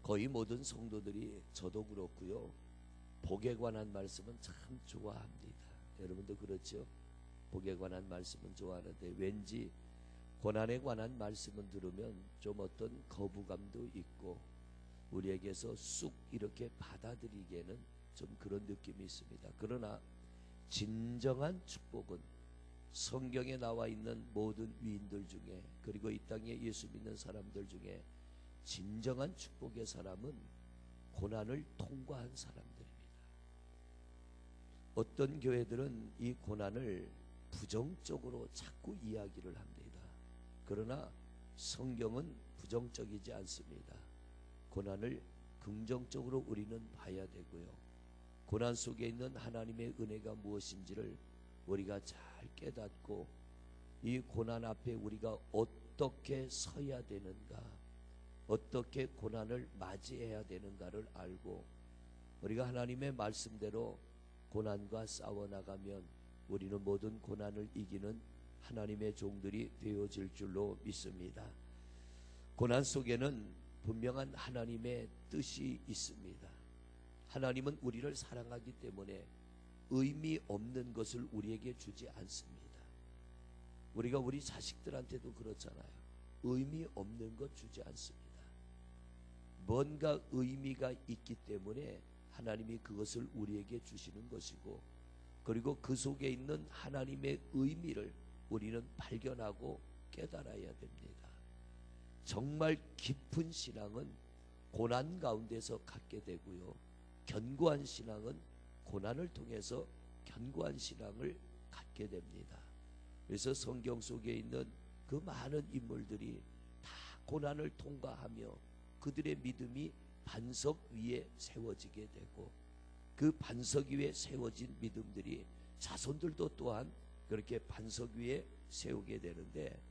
거의 모든 성도들이 저도 그렇고요. 복에 관한 말씀은 참 좋아합니다. 여러분도 그렇죠? 복에 관한 말씀은 좋아하는데 왠지 고난에 관한 말씀은 들으면 좀 어떤 거부감도 있고 우리에게서 쑥 이렇게 받아들이기에는 좀 그런 느낌이 있습니다. 그러나 진정한 축복은 성경에 나와 있는 모든 위인들 중에, 그리고 이 땅에 예수 믿는 사람들 중에 진정한 축복의 사람은 고난을 통과한 사람들입니다. 어떤 교회들은 이 고난을 부정적으로 자꾸 이야기를 합니다. 그러나 성경은 부정적이지 않습니다. 고난을 긍정적으로 우리는 봐야 되고요. 고난 속에 있는 하나님의 은혜가 무엇인지를 우리가 잘 깨닫고 이 고난 앞에 우리가 어떻게 서야 되는가, 어떻게 고난을 맞이해야 되는가를 알고 우리가 하나님의 말씀대로 고난과 싸워나가면 우리는 모든 고난을 이기는 하나님의 종들이 되어질 줄로 믿습니다. 고난 속에는 분명한 하나님의 뜻이 있습니다. 하나님은 우리를 사랑하기 때문에 의미 없는 것을 우리에게 주지 않습니다. 우리가 우리 자식들한테도 그렇잖아요. 의미 없는 것 주지 않습니다. 뭔가 의미가 있기 때문에 하나님이 그것을 우리에게 주시는 것이고, 그리고 그 속에 있는 하나님의 의미를 우리는 발견하고 깨달아야 됩니다. 정말 깊은 신앙은 고난 가운데서 갖게 되고요, 견고한 신앙은 고난을 통해서 견고한 신앙을 갖게 됩니다. 그래서 성경 속에 있는 그 많은 인물들이 다 고난을 통과하며 그들의 믿음이 반석 위에 세워지게 되고, 그 반석 위에 세워진 믿음들이 자손들도 또한 그렇게 반석 위에 세우게 되는데,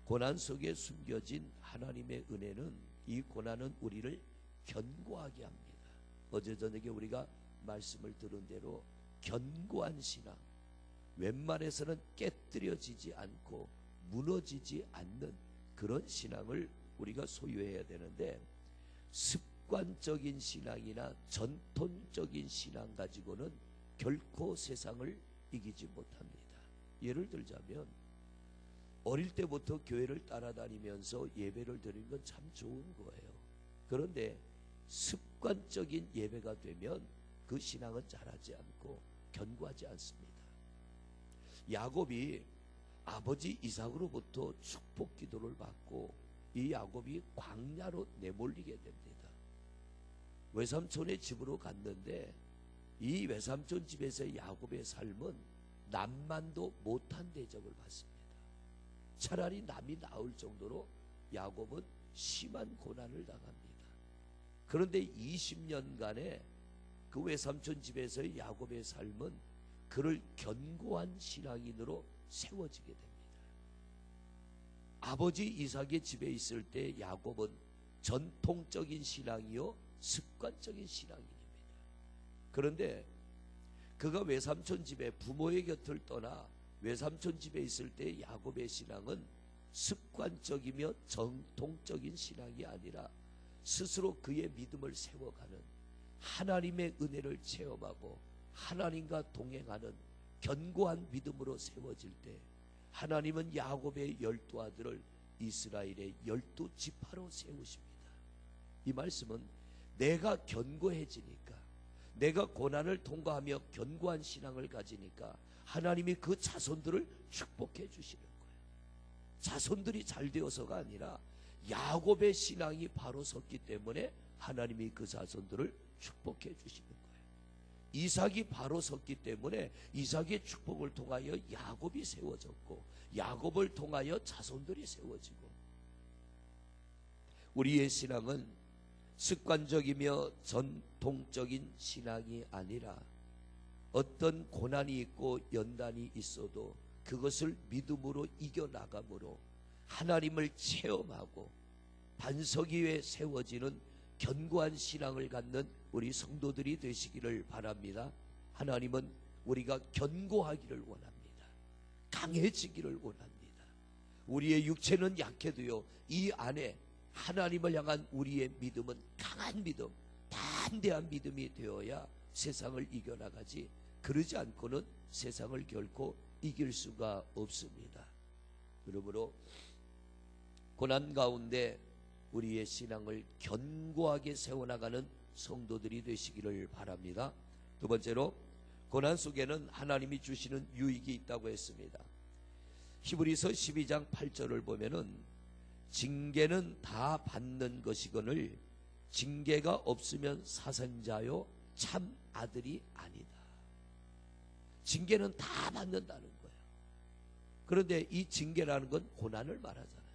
고난 속에 숨겨진 하나님의 은혜는, 이 고난은 우리를 견고하게 합니다. 어제 저녁에 우리가 말씀을 들은 대로 견고한 신앙, 웬만해서는 깨뜨려지지 않고 무너지지 않는 그런 신앙을 우리가 소유해야 되는데, 습관적인 신앙이나 전통적인 신앙 가지고는 결코 세상을 이기지 못합니다. 예를 들자면 어릴 때부터 교회를 따라다니면서 예배를 드리는 건 참 좋은 거예요. 그런데 습관적인 예배가 되면 그 신앙은 자라지 않고 견고하지 않습니다. 야곱이 아버지 이삭으로부터 축복 기도를 받고 이 야곱이 광야로 내몰리게 됩니다. 외삼촌의 집으로 갔는데 이 외삼촌 집에서의 야곱의 삶은 남만도 못한 대접을 받습니다. 차라리 남이 나을 정도로 야곱은 심한 고난을 당합니다. 그런데 20년간의 그 외삼촌 집에서의 야곱의 삶은 그를 견고한 신앙인으로 세워지게 됩니다. 아버지 이삭의 집에 있을 때 야곱은 전통적인 신앙이요 습관적인 신앙인입니다. 그런데 그가 외삼촌 집에 부모의 곁을 떠나 외삼촌 집에 있을 때 야곱의 신앙은 습관적이며 정통적인 신앙이 아니라 스스로 그의 믿음을 세워가는, 하나님의 은혜를 체험하고 하나님과 동행하는 견고한 믿음으로 세워질 때 하나님은 야곱의 12 아들을 이스라엘의 12지파로 세우십니다. 이 말씀은 내가 견고해지니까, 내가 고난을 통과하며 견고한 신앙을 가지니까 하나님이 그 자손들을 축복해 주시는 거예요. 자손들이 잘 되어서가 아니라 야곱의 신앙이 바로 섰기 때문에 하나님이 그 자손들을 축복해 주시는 거예요. 이삭이 바로 섰기 때문에 이삭의 축복을 통하여 야곱이 세워졌고, 야곱을 통하여 자손들이 세워지고, 우리의 신앙은 습관적이며 전통적인 신앙이 아니라 어떤 고난이 있고 연단이 있어도 그것을 믿음으로 이겨나감으로 하나님을 체험하고 반석 위에 세워지는 견고한 신앙을 갖는 우리 성도들이 되시기를 바랍니다. 하나님은 우리가 견고하기를 원합니다. 강해지기를 원합니다. 우리의 육체는 약해도요, 이 안에 하나님을 향한 우리의 믿음은 강한 믿음, 담대한 믿음이 되어야 세상을 이겨나가지, 그러지 않고는 세상을 결코 이길 수가 없습니다. 그러므로 고난 가운데 우리의 신앙을 견고하게 세워나가는 성도들이 되시기를 바랍니다. 두 번째로, 고난 속에는 하나님이 주시는 유익이 있다고 했습니다. 히브리서 12장 8절을 보면은 징계는 다 받는 것이거늘 징계가 없으면 사생자요 참 아들이 아니다. 징계는 다 받는다는 거예요. 그런데 이 징계라는 건 고난을 말하잖아요.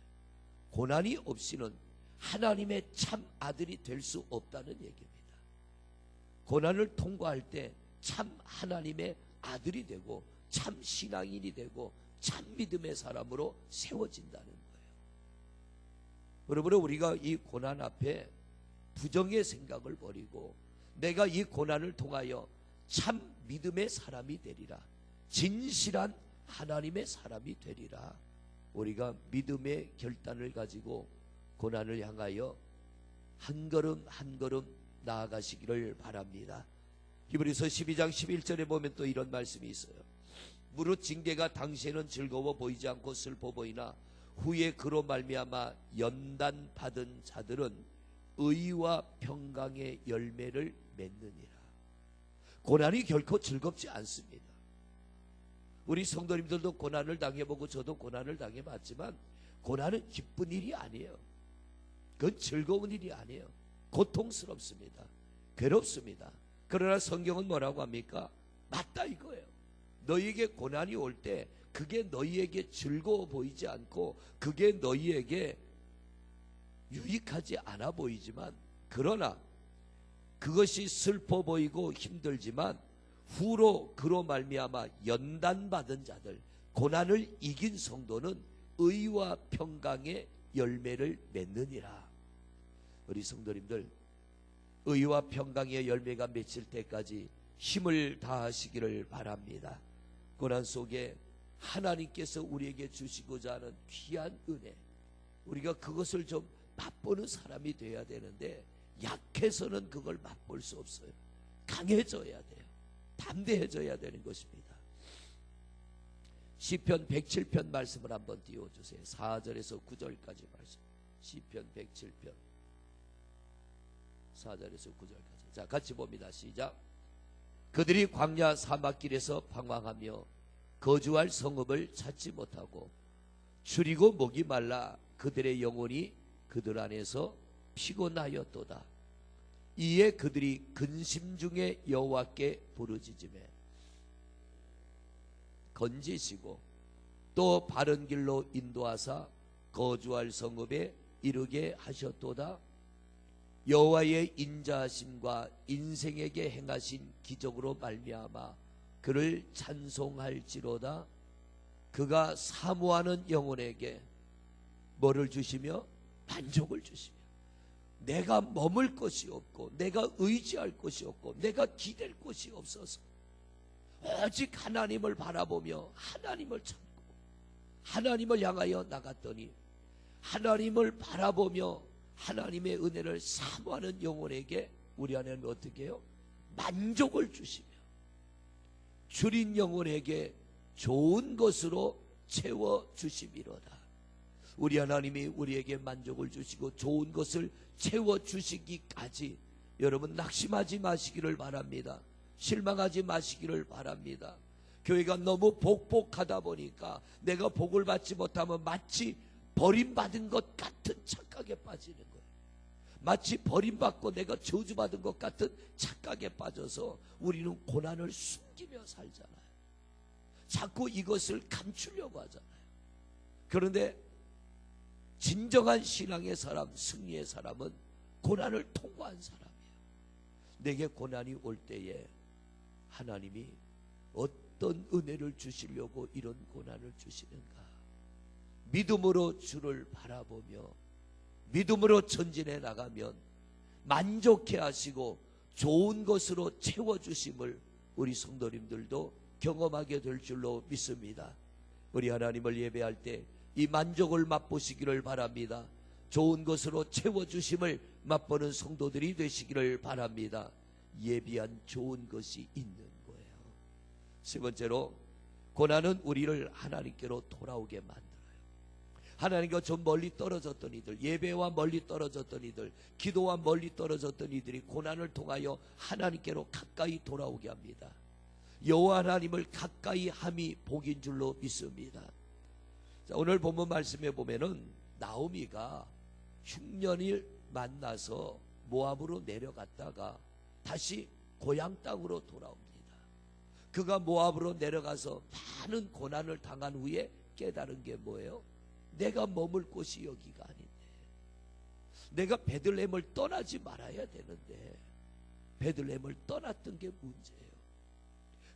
고난이 없이는 하나님의 참 아들이 될 수 없다는 얘기입니다. 고난을 통과할 때 참 하나님의 아들이 되고 참 신앙인이 되고 참 믿음의 사람으로 세워진다는 거예요. 여러분, 우리가 이 고난 앞에 부정의 생각을 버리고 내가 이 고난을 통하여 참 믿음의 사람이 되리라, 진실한 하나님의 사람이 되리라, 우리가 믿음의 결단을 가지고 고난을 향하여 한 걸음 한 걸음 나아가시기를 바랍니다. 히브리서 12장 11절에 보면 또 이런 말씀이 있어요. 무릇 징계가 당시에는 즐거워 보이지 않고 슬퍼 보이나 후에 그로 말미암아 연단 받은 자들은 의와 평강의 열매를 맺느니라. 고난이 결코 즐겁지 않습니다. 우리 성도님들도 고난을 당해보고 저도 고난을 당해봤지만 고난은 기쁜 일이 아니에요. 그건 즐거운 일이 아니에요. 고통스럽습니다. 괴롭습니다. 그러나 성경은 뭐라고 합니까? 맞다 이거예요. 너희에게 고난이 올 때 그게 너희에게 즐거워 보이지 않고 그게 너희에게 유익하지 않아 보이지만, 그러나 그것이 슬퍼 보이고 힘들지만 후로 그로 말미암아 연단받은 자들, 고난을 이긴 성도는 의와 평강의 열매를 맺느니라. 우리 성도님들, 의와 평강의 열매가 맺힐 때까지 힘을 다하시기를 바랍니다. 고난 속에 하나님께서 우리에게 주시고자 하는 귀한 은혜, 우리가 그것을 좀 맛보는 사람이 되어야 되는데 약해서는 그걸 맛볼 수 없어요. 강해져야 돼요. 담대해져야 되는 것입니다. 시편 107편 말씀을 한번 띄워주세요. 4절에서 9절까지 말씀. 시편 107편 4절에서 9절까지. 자, 같이 봅니다. 시작. 그들이 광야 사막길에서 방황하며 거주할 성읍을 찾지 못하고 줄이고 목이 말라 그들의 영혼이 그들 안에서 피곤하였도다. 이에 그들이 근심 중에 여호와께 부르짖으매 건지시고 또 바른 길로 인도하사 거주할 성읍에 이르게 하셨도다. 여호와의 인자하심과 인생에게 행하신 기적으로 말미암아 그를 찬송할지로다. 그가 사모하는 영혼에게 뭐를 주시며? 만족을 주시며, 내가 머물 것이 없고 내가 의지할 것이 없고 내가 기댈 것이 없어서 오직 하나님을 바라보며 하나님을 찾고 하나님을 향하여 나갔더니 하나님을 바라보며 하나님의 은혜를 사모하는 영혼에게 우리 하나님이 어떻게 해요? 만족을 주시며 줄인 영혼에게 좋은 것으로 채워주심이로다. 우리 하나님이 우리에게 만족을 주시고 좋은 것을 채워주시기까지 여러분 낙심하지 마시기를 바랍니다. 실망하지 마시기를 바랍니다. 교회가 너무 복복하다 보니까 내가 복을 받지 못하면 마치 버림받은 것 같은 착각에 빠지는 거예요. 마치 버림받고 내가 저주받은 것 같은 착각에 빠져서 우리는 고난을 숨기며 살잖아요. 자꾸 이것을 감추려고 하잖아요. 그런데 진정한 신앙의 사람, 승리의 사람은 고난을 통과한 사람이에요. 내게 고난이 올 때에 하나님이 어떤 은혜를 주시려고 이런 고난을 주시는가? 믿음으로 주를 바라보며 믿음으로 전진해 나가면 만족해 하시고 좋은 것으로 채워주심을 우리 성도님들도 경험하게 될 줄로 믿습니다. 우리 하나님을 예배할 때 이 만족을 맛보시기를 바랍니다. 좋은 것으로 채워주심을 맛보는 성도들이 되시기를 바랍니다. 예비한 좋은 것이 있는 거예요. 세 번째로, 고난은 우리를 하나님께로 돌아오게 만들어요. 하나님과 좀 멀리 떨어졌던 이들, 예배와 멀리 떨어졌던 이들, 기도와 멀리 떨어졌던 이들이 고난을 통하여 하나님께로 가까이 돌아오게 합니다. 여호와 하나님을 가까이 함이 복인 줄로 믿습니다. 자, 오늘 본문 말씀에 보면은 나오미가 흉년을 만나서 모압으로 내려갔다가 다시 고향 땅으로 돌아옵니다. 그가 모압으로 내려가서 많은 고난을 당한 후에 깨달은 게 뭐예요? 내가 머물 곳이 여기가 아닌데, 내가 베들레헴을 떠나지 말아야 되는데 베들레헴을 떠났던 게 문제예요.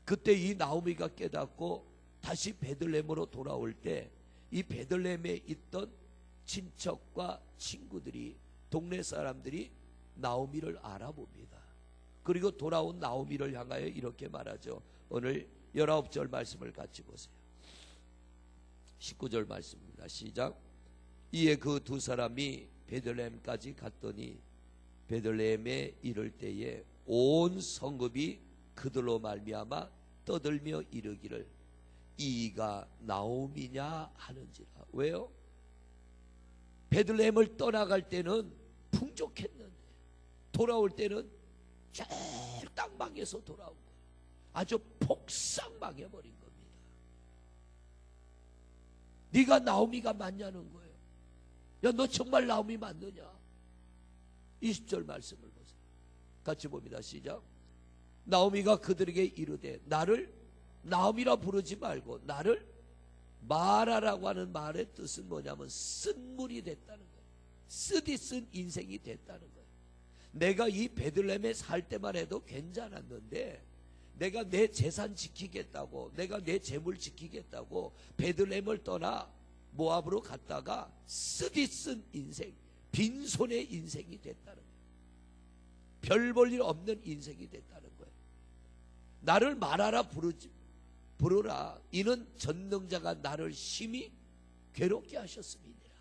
그때 이 나오미가 깨닫고 다시 베들레헴으로 돌아올 때 이 베들레헴에 있던 친척과 친구들이, 동네 사람들이 나오미를 알아봅니다. 그리고 돌아온 나오미를 향하여 이렇게 말하죠. 오늘 19절 말씀을 같이 보세요. 19절 말씀입니다. 시작. 이에 그 두 사람이 베들레헴까지 갔더니 베들레헴에 이를 때에 온 성읍이 그들로 말미암아 떠들며 이르기를 이가 나오미냐 하는지라. 왜요? 베들레헴을 떠나갈 때는 풍족했는데 돌아올 때는 쫄딱 망해서 돌아온 거예요. 아주 폭삭 망해버린 겁니다. 네가 나오미가 맞냐는 거예요. 야, 너 정말 나오미 맞느냐? 20절 말씀을 보세요. 같이 봅니다. 시작. 나오미가 그들에게 이르되 나를 나오미라 부르지 말고 나를 마라라고 하는 말의 뜻은 뭐냐면 쓴물이 됐다는 거예요. 쓰디 쓴 인생이 됐다는 거예요. 내가 이 베들레헴에 살 때만 해도 괜찮았는데 내가 내 재산 지키겠다고, 내가 내 재물 지키겠다고 베들레헴을 떠나 모압으로 갔다가 쓰디 쓴 인생, 빈손의 인생이 됐다는 거예요. 별 볼 일 없는 인생이 됐다는 거예요. 나를 말하라 부르라. 이는 전능자가 나를 심히 괴롭게 하셨음이니라.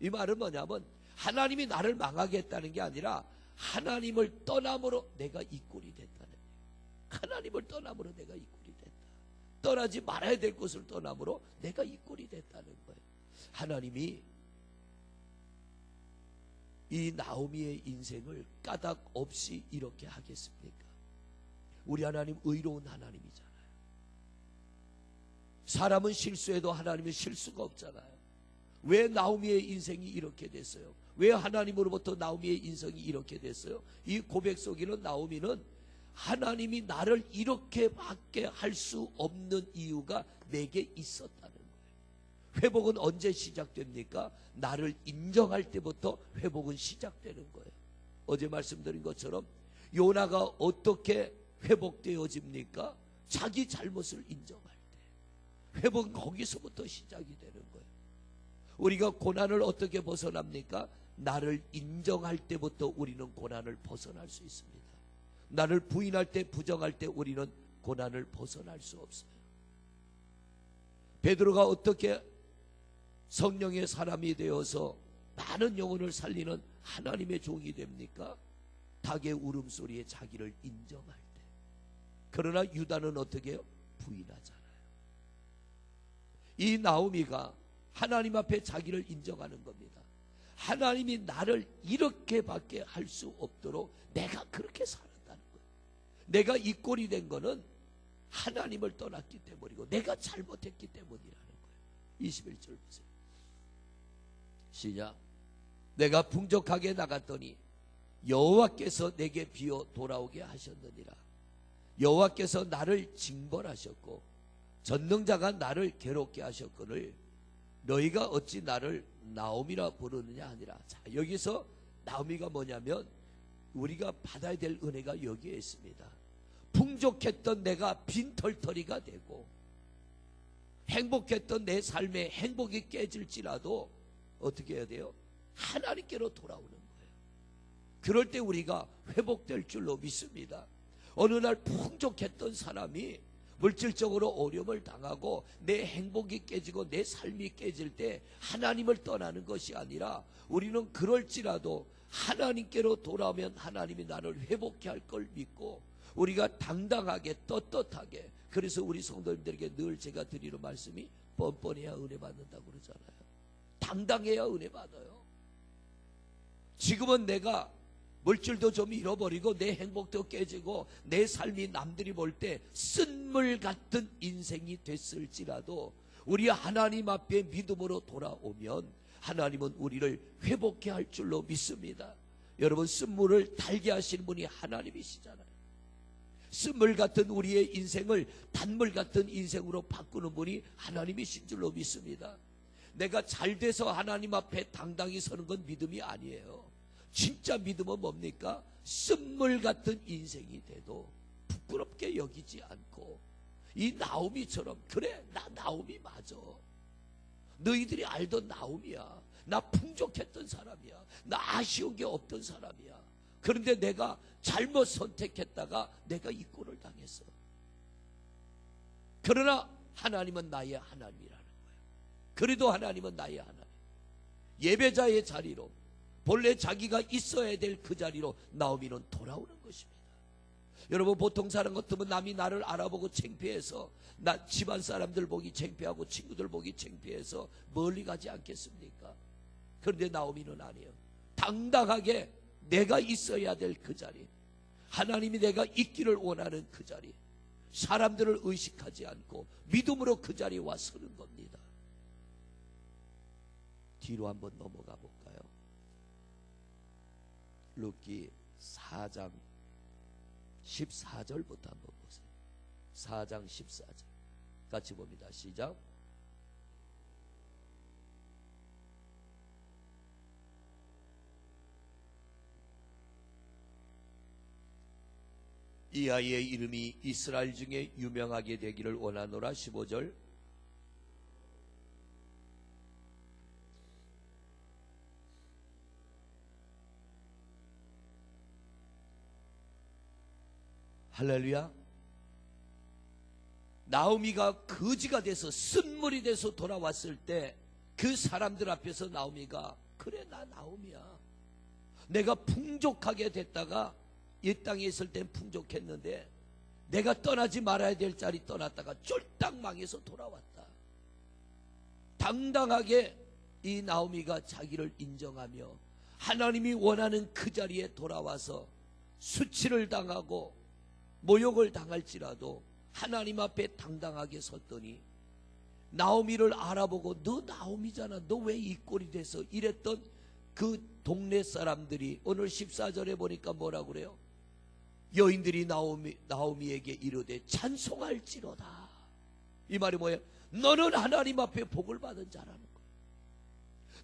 이 말은 뭐냐면 하나님이 나를 망하게 했다는 게 아니라 하나님을 떠남으로 내가 이 꼴이 됐다는 거예요. 하나님을 떠남으로 내가 이 꼴이 됐다. 떠나지 말아야 될 곳을 떠남으로 내가 이 꼴이 됐다는 거예요. 하나님이 이 나오미의 인생을 까닭 없이 이렇게 하겠습니까? 우리 하나님 의로운 하나님이잖아요. 사람은 실수해도 하나님은 실수가 없잖아요. 왜 나오미의 인생이 이렇게 됐어요? 왜 하나님으로부터 나오미의 인생이 이렇게 됐어요? 이 고백 속에는 나오미는 하나님이 나를 이렇게 밖에 할 수 없는 이유가 내게 있었다는 거예요. 회복은 언제 시작됩니까? 나를 인정할 때부터 회복은 시작되는 거예요. 어제 말씀드린 것처럼 요나가 어떻게 회복되어집니까? 자기 잘못을 인정할 때. 회복은 거기서부터 시작이 되는 거예요. 우리가 고난을 어떻게 벗어납니까? 나를 인정할 때부터 우리는 고난을 벗어날 수 있습니다. 나를 부인할 때, 부정할 때 우리는 고난을 벗어날 수 없어요. 베드로가 어떻게 성령의 사람이 되어서 많은 영혼을 살리는 하나님의 종이 됩니까? 닭의 울음소리에 자기를 인정할 때. 그러나 유다는 어떻게 해요? 부인하잖아요. 이 나오미가 하나님 앞에 자기를 인정하는 겁니다. 하나님이 나를 이렇게밖에 할 수 없도록 내가 그렇게 살았다는 거예요. 내가 이 꼴이 된 거는 하나님을 떠났기 때문이고 내가 잘못했기 때문이라는 거예요. 21절 보세요. 시작. 내가 풍족하게 나갔더니 여호와께서 내게 비어 돌아오게 하셨느니라. 여호와께서 나를 징벌하셨고 전능자가 나를 괴롭게 하셨거늘 너희가 어찌 나를 나오미라 부르느냐 하니라. 자, 여기서 나오미가 뭐냐면 우리가 받아야 될 은혜가 여기에 있습니다. 풍족했던 내가 빈털터리가 되고 행복했던 내 삶에 행복이 깨질지라도 어떻게 해야 돼요? 하나님께로 돌아오는 거예요. 그럴 때 우리가 회복될 줄로 믿습니다. 어느 날 풍족했던 사람이 물질적으로 어려움을 당하고 내 행복이 깨지고 내 삶이 깨질 때 하나님을 떠나는 것이 아니라 우리는 그럴지라도 하나님께로 돌아오면 하나님이 나를 회복케 할 걸 믿고 우리가 당당하게 떳떳하게, 그래서 우리 성도님들에게 늘 제가 드리는 말씀이 뻔뻔해야 은혜 받는다고 그러잖아요. 당당해야 은혜 받아요. 지금은 내가 물질도 좀 잃어버리고 내 행복도 깨지고 내 삶이 남들이 볼 때 쓴물 같은 인생이 됐을지라도 우리 하나님 앞에 믿음으로 돌아오면 하나님은 우리를 회복케 할 줄로 믿습니다. 여러분, 쓴물을 달게 하시는 분이 하나님이시잖아요. 쓴물 같은 우리의 인생을 단물 같은 인생으로 바꾸는 분이 하나님이신 줄로 믿습니다. 내가 잘 돼서 하나님 앞에 당당히 서는 건 믿음이 아니에요. 진짜 믿음은 뭡니까? 쓴물 같은 인생이 돼도 부끄럽게 여기지 않고 이 나오미처럼, 그래 나 나오미 맞아, 너희들이 알던 나오미야, 나 풍족했던 사람이야, 나 아쉬운 게 없던 사람이야, 그런데 내가 잘못 선택했다가 내가 이 꼴을 당했어. 그러나 하나님은 나의 하나님이라는 거야. 그래도 하나님은 나의 하나님. 예배자의 자리로, 본래 자기가 있어야 될 그 자리로 나오미는 돌아오는 것입니다. 여러분, 보통 사람 같으면 남이 나를 알아보고 창피해서, 나 집안 사람들 보기 창피하고 친구들 보기 창피해서 멀리 가지 않겠습니까? 그런데 나오미는 아니에요. 당당하게 내가 있어야 될 그 자리, 하나님이 내가 있기를 원하는 그 자리, 사람들을 의식하지 않고 믿음으로 그 자리에 와 서는 겁니다. 뒤로 한번 넘어가 볼까요? 룻기 4장 14절부터 한번 보세요. 4장 14절 같이 봅니다. 시작. 이 아이의 이름이 이스라엘 중에 유명하게 되기를 원하노라. 15절. 할렐루야. 나오미가 거지가 돼서 쓴물이 돼서 돌아왔을 때 그 사람들 앞에서 나오미가, 그래 나 나오미야, 내가 풍족하게 됐다가 이 땅에 있을 땐 풍족했는데 내가 떠나지 말아야 될 자리 떠났다가 쫄딱 망해서 돌아왔다. 당당하게 이 나오미가 자기를 인정하며 하나님이 원하는 그 자리에 돌아와서 수치를 당하고 모욕을 당할지라도 하나님 앞에 당당하게 섰더니 나오미를 알아보고, 너 나오미잖아, 너 왜 이 꼴이 돼서 이랬던 그 동네 사람들이 오늘 14절에 보니까 뭐라고 그래요? 여인들이 나오미에게 이르되 찬송할지로다. 이 말이 뭐예요? 너는 하나님 앞에 복을 받은 자라는 거예요.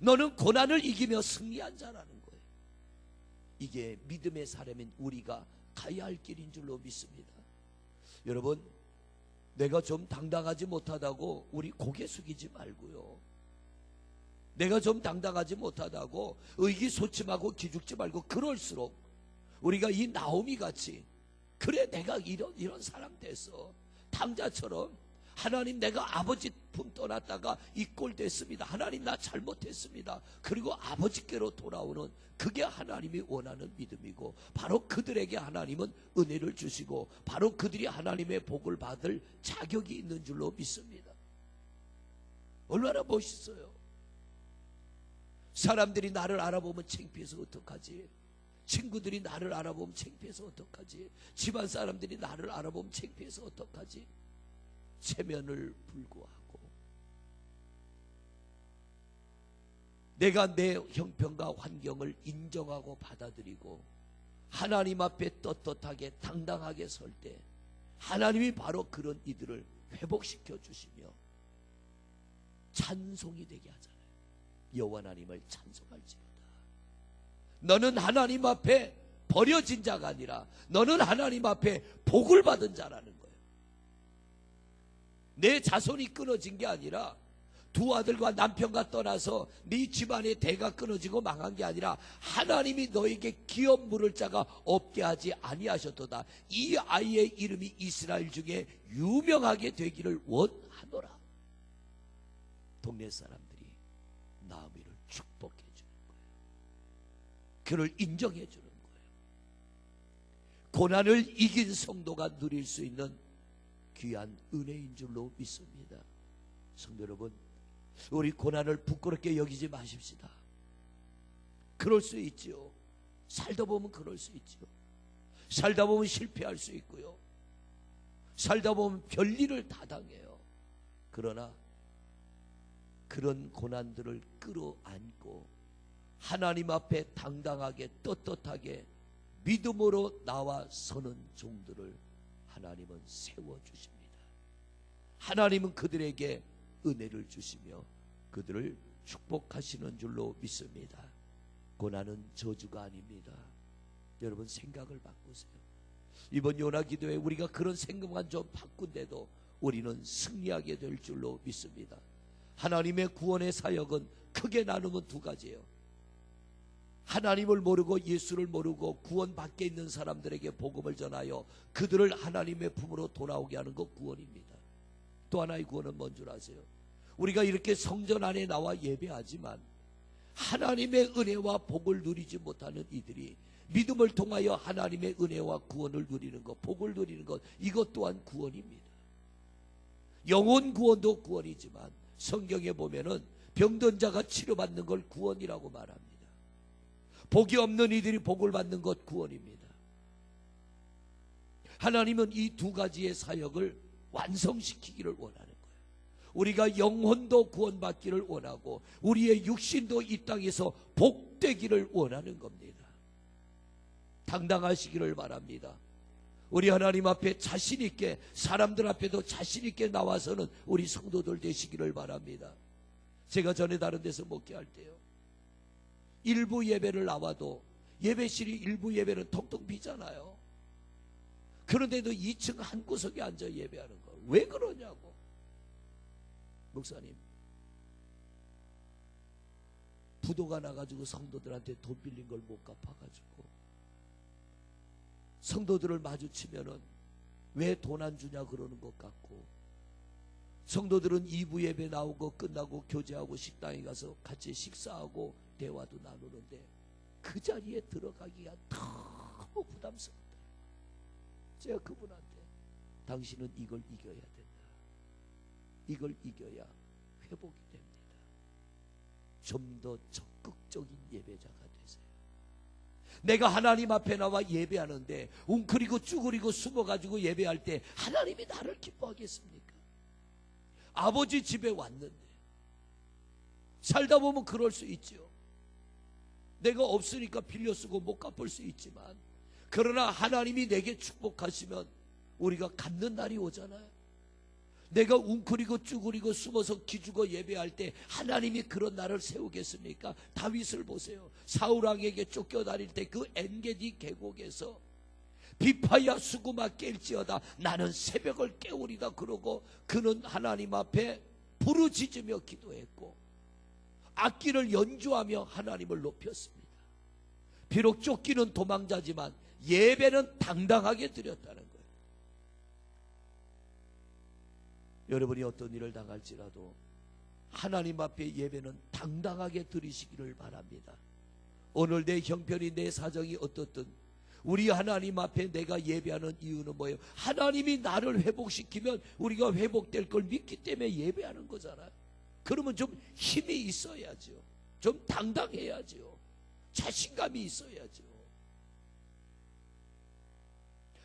너는 고난을 이기며 승리한 자라는 거예요. 이게 믿음의 사람인 우리가 가야 할 길인 줄로 믿습니다. 여러분, 내가 좀 당당하지 못하다고 우리 고개 숙이지 말고요, 내가 좀 당당하지 못하다고 의기소침하고 기죽지 말고, 그럴수록 우리가 이 나오미 같이, 그래 내가 이런 사람 됐어, 탕자처럼, 하나님 내가 아버지 품 떠났다가 이 꼴 됐습니다, 하나님 나 잘못했습니다, 그리고 아버지께로 돌아오는, 그게 하나님이 원하는 믿음이고, 바로 그들에게 하나님은 은혜를 주시고 바로 그들이 하나님의 복을 받을 자격이 있는 줄로 믿습니다. 얼마나 멋있어요. 사람들이 나를 알아보면 창피해서 어떡하지? 친구들이 나를 알아보면 창피해서 어떡하지? 집안 사람들이 나를 알아보면 창피해서 어떡하지? 체면을 불구하고 내가 내 형편과 환경을 인정하고 받아들이고 하나님 앞에 떳떳하게 당당하게 설 때 하나님이 바로 그런 이들을 회복시켜 주시며 찬송이 되게 하잖아요. 여호와 하나님을 찬송할지로다. 너는 하나님 앞에 버려진 자가 아니라 너는 하나님 앞에 복을 받은 자라는 거예요. 내 자손이 끊어진 게 아니라 두 아들과 남편과 떠나서 네 집안의 대가 끊어지고 망한 게 아니라 하나님이 너에게 기업 물을 자가 없게 하지 아니하셨도다. 이 아이의 이름이 이스라엘 중에 유명하게 되기를 원하노라. 동네 사람들이 나오미를 축복해 주는 거예요. 그를 인정해 주는 거예요. 고난을 이긴 성도가 누릴 수 있는 귀한 은혜인 줄로 믿습니다. 성도 여러분, 우리 고난을 부끄럽게 여기지 마십시다. 그럴 수 있지요. 살다 보면 그럴 수 있지요. 살다 보면 실패할 수 있고요. 살다 보면 별일을 다 당해요. 그러나 그런 고난들을 끌어안고 하나님 앞에 당당하게 떳떳하게 믿음으로 나와 서는 종들을 하나님은 세워주십니다. 하나님은 그들에게 은혜를 주시며 그들을 축복하시는 줄로 믿습니다. 고난은 저주가 아닙니다. 여러분 생각을 바꾸세요. 이번 요나 기도에 우리가 그런 생각만 좀 바꾼데도 우리는 승리하게 될 줄로 믿습니다. 하나님의 구원의 사역은 크게 나누면 두 가지예요. 하나님을 모르고 예수를 모르고 구원 밖에 있는 사람들에게 복음을 전하여 그들을 하나님의 품으로 돌아오게 하는 것 구원입니다. 또 하나의 구원은 뭔 줄 아세요? 우리가 이렇게 성전 안에 나와 예배하지만 하나님의 은혜와 복을 누리지 못하는 이들이 믿음을 통하여 하나님의 은혜와 구원을 누리는 것, 복을 누리는 것, 이것 또한 구원입니다. 영혼 구원도 구원이지만 성경에 보면은 병든 자가 치료받는 걸 구원이라고 말합니다. 복이 없는 이들이 복을 받는 것 구원입니다. 하나님은 이 두 가지의 사역을 완성시키기를 원하는 거예요. 우리가 영혼도 구원받기를 원하고 우리의 육신도 이 땅에서 복되기를 원하는 겁니다. 당당하시기를 바랍니다. 우리 하나님 앞에 자신 있게, 사람들 앞에도 자신 있게 나와서는 우리 성도들 되시기를 바랍니다. 제가 전에 다른 데서 목회할 때요, 일부 예배를 나와도 예배실이 일부 예배는 텅텅 비잖아요. 그런데도 2층 한 구석에 앉아 예배하는 거 왜 그러냐고. 목사님, 부도가 나가지고 성도들한테 돈 빌린 걸 못 갚아가지고 성도들을 마주치면은 왜 돈 안 주냐 그러는 것 같고, 성도들은 2부 예배 나오고 끝나고 교제하고 식당에 가서 같이 식사하고 대화도 나누는데 그 자리에 들어가기가 너무 부담스럽다. 제가 그분한테 당신은 이걸 이겨야 된다. 이걸 이겨야 회복이 됩니다. 좀 더 적극적인 예배자가 되세요. 내가 하나님 앞에 나와 예배하는데 웅크리고 쭈그리고 숨어가지고 예배할 때 하나님이 나를 기뻐하겠습니까? 아버지 집에 왔는데 살다 보면 그럴 수 있죠. 내가 없으니까 빌려 쓰고 못 갚을 수 있지만, 그러나 하나님이 내게 축복하시면 우리가 갚는 날이 오잖아요. 내가 웅크리고 쭈그리고 숨어서 기죽어 예배할 때 하나님이 그런 날을 세우겠습니까? 다윗을 보세요. 사울왕에게 쫓겨다닐 때 그 엔게디 계곡에서 비파야 수구마 깰지어다 나는 새벽을 깨우리다 그러고 그는 하나님 앞에 부르짖으며 기도했고 악기를 연주하며 하나님을 높였습니다. 비록 쫓기는 도망자지만 예배는 당당하게 드렸다는 거예요. 여러분이 어떤 일을 당할지라도 하나님 앞에 예배는 당당하게 드리시기를 바랍니다. 오늘 내 형편이, 내 사정이 어떻든 우리 하나님 앞에 내가 예배하는 이유는 뭐예요? 하나님이 나를 회복시키면 우리가 회복될 걸 믿기 때문에 예배하는 거잖아요. 그러면 좀 힘이 있어야죠. 좀 당당해야죠. 자신감이 있어야죠.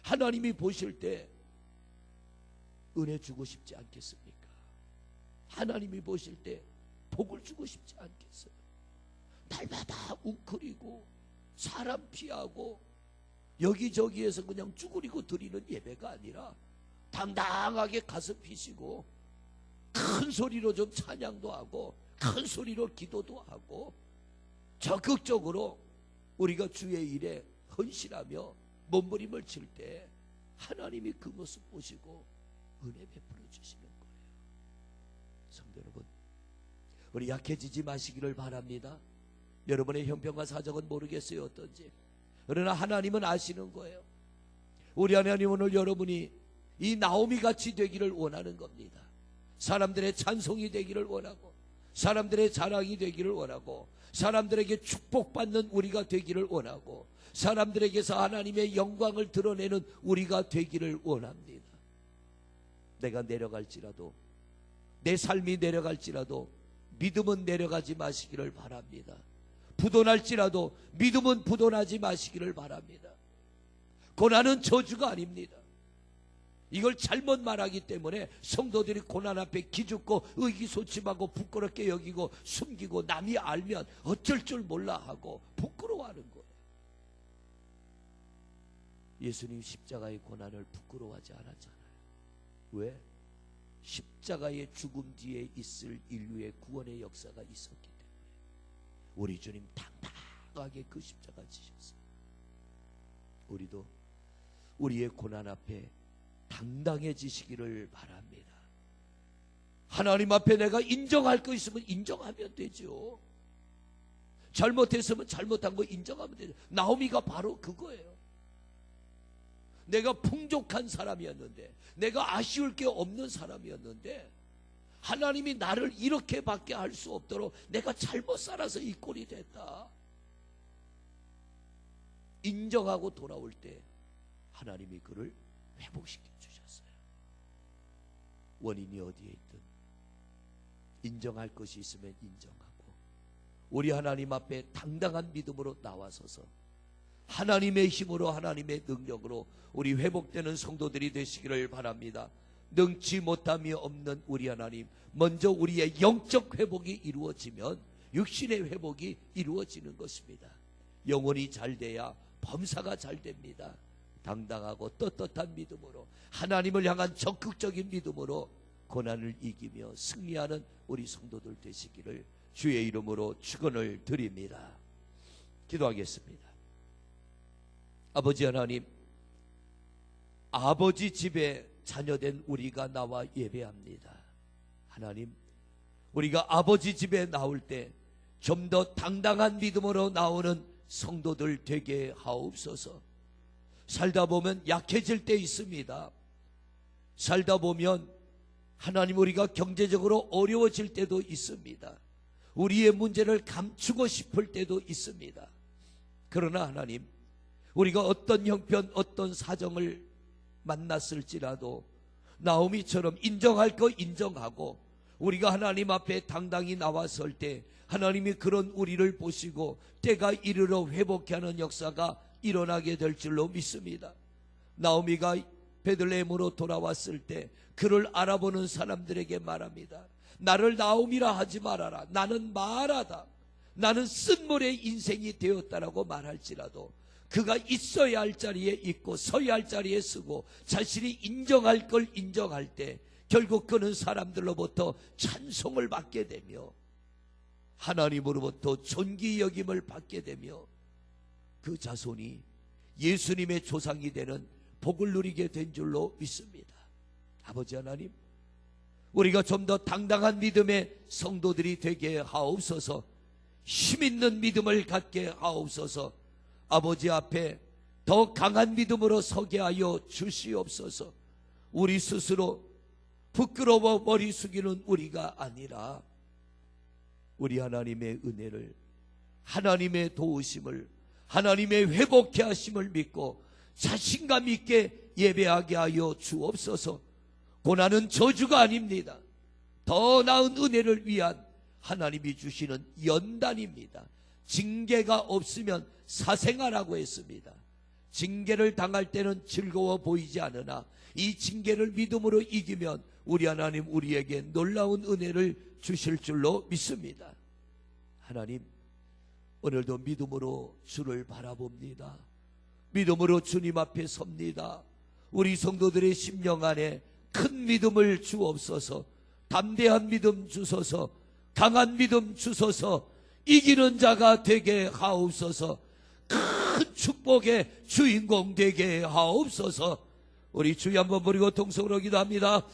하나님이 보실 때 은혜 주고 싶지 않겠습니까? 하나님이 보실 때 복을 주고 싶지 않겠어요? 날마다 웅크리고 사람 피하고 여기저기에서 그냥 쭈그리고 드리는 예배가 아니라 당당하게 가슴 피시고 큰 소리로 좀 찬양도 하고 큰 소리로 기도도 하고 적극적으로 우리가 주의 일에 헌신하며 몸부림을 칠 때 하나님이 그 모습 보시고 은혜 베풀어 주시는 거예요. 성도 여러분, 우리가 하나님 앞에 나와 예배하는 이유는 뭐예요? 하나님이 나를 회복시키면 우리가 회복될 걸 믿기 때문에 예배하는 거잖아요. 그러면 좀 힘이 있어야죠. 좀 당당해야죠. 자신감이 있어야죠. 우리 약해지지 마시기를 바랍니다. 여러분의 형편과 사정은 모르겠어요, 어떤지. 그러나 하나님은 아시는 거예요. 우리 하나님은 오늘 여러분이 이 나오미 같이 되기를 원하는 겁니다. 사람들의 찬송이 되기를 원하고, 사람들의 자랑이 되기를 원하고, 사람들에게 축복받는 우리가 되기를 원하고, 사람들에게서 하나님의 영광을 드러내는 우리가 되기를 원합니다. 내가 내려갈지라도, 내 삶이 내려갈지라도 믿음은 내려가지 마시기를 바랍니다. 부도날지라도 믿음은 부도나지 마시기를 바랍니다. 고난은 저주가 아닙니다. 이걸 잘못 말하기 때문에 성도들이 고난 앞에 기죽고 의기소침하고 부끄럽게 여기고 숨기고, 남이 알면 어쩔 줄 몰라 하고 부끄러워하는 거예요. 예수님 십자가의 고난을 부끄러워하지 않았잖아요. 왜? 십자가의 죽음 뒤에 있을 인류의 구원의 역사가 있었기 때문에. 우리 주님 당당하게 그 십자가 지셨어요. 우리도 우리의 고난 앞에 당당해지시기를 바랍니다. 하나님 앞에 내가 인정할 거 있으면 인정하면 되죠. 잘못했으면 잘못한 거 인정하면 되죠. 나오미가 바로 그거예요. 내가 풍족한 사람이었는데, 내가 아쉬울 게 없는 사람이었는데, 하나님이 나를 이렇게밖에 할 수 없도록 내가 잘못 살아서 이 꼴이 됐다. 인정하고 돌아올 때 하나님이 그를 회복시켜 주셨어요. 원인이 어디에 있든 인정할 것이 있으면 인정하고, 우리 하나님 앞에 당당한 믿음으로 나와서서 하나님의 힘으로, 하나님의 능력으로 우리 회복되는 성도들이 되시기를 바랍니다. 능치 못함이 없는 우리 하나님, 먼저 우리의 영적 회복이 이루어지면 육신의 회복이 이루어지는 것입니다. 영혼이 잘 돼야 범사가 잘 됩니다. 당당하고 떳떳한 믿음으로, 하나님을 향한 적극적인 믿음으로 고난을 이기며 승리하는 우리 성도들 되시기를 주의 이름으로 축원을 드립니다. 기도하겠습니다. 아버지 하나님, 아버지 집에 자녀된 우리가 나와 예배합니다. 하나님, 우리가 아버지 집에 나올 때 좀 더 당당한 믿음으로 나오는 성도들 되게 하옵소서. 살다 보면 약해질 때 있습니다. 살다 보면 하나님, 우리가 경제적으로 어려워질 때도 있습니다. 우리의 문제를 감추고 싶을 때도 있습니다. 그러나 하나님, 우리가 어떤 형편, 어떤 사정을 만났을지라도 나오미처럼 인정할 거 인정하고, 우리가 하나님 앞에 당당히 나왔을 때 하나님이 그런 우리를 보시고 때가 이르러 회복케 하는 역사가 일어나게 될 줄로 믿습니다. 나오미가 베들레헴으로 돌아왔을 때 그를 알아보는 사람들에게 말합니다. 나를 나오미라 하지 말아라. 나는 마라다. 나는 쓴물의 인생이 되었다라고 말할지라도 그가 있어야 할 자리에 있고 서야 할 자리에 서고 자신이 인정할 걸 인정할 때 결국 그는 사람들로부터 찬송을 받게 되며 하나님으로부터 존귀 여김을 받게 되며 그 자손이 예수님의 조상이 되는 복을 누리게 된 줄로 믿습니다. 아버지 하나님, 우리가 좀 더 당당한 믿음의 성도들이 되게 하옵소서. 힘있는 믿음을 갖게 하옵소서. 아버지 앞에 더 강한 믿음으로 서게 하여 주시옵소서. 우리 스스로 부끄러워 머리 숙이는 우리가 아니라 우리 하나님의 은혜를, 하나님의 도우심을, 하나님의 회복케 하심을 믿고 자신감 있게 예배하게 하여 주옵소서. 고난은 저주가 아닙니다. 더 나은 은혜를 위한 하나님이 주시는 연단입니다. 징계가 없으면 사생아라고 했습니다. 징계를 당할 때는 즐거워 보이지 않으나 이 징계를 믿음으로 이기면 우리 하나님 우리에게 놀라운 은혜를 주실 줄로 믿습니다. 하나님, 오늘도 믿음으로 주를 바라봅니다. 믿음으로 주님 앞에 섭니다. 우리 성도들의 심령 안에 큰 믿음을 주옵소서. 담대한 믿음 주소서. 강한 믿음 주소서. 이기는 자가 되게 하옵소서. 큰 축복의 주인공 되게 하옵소서. 우리 주여 한번 부르고 통성으로 기도합니다.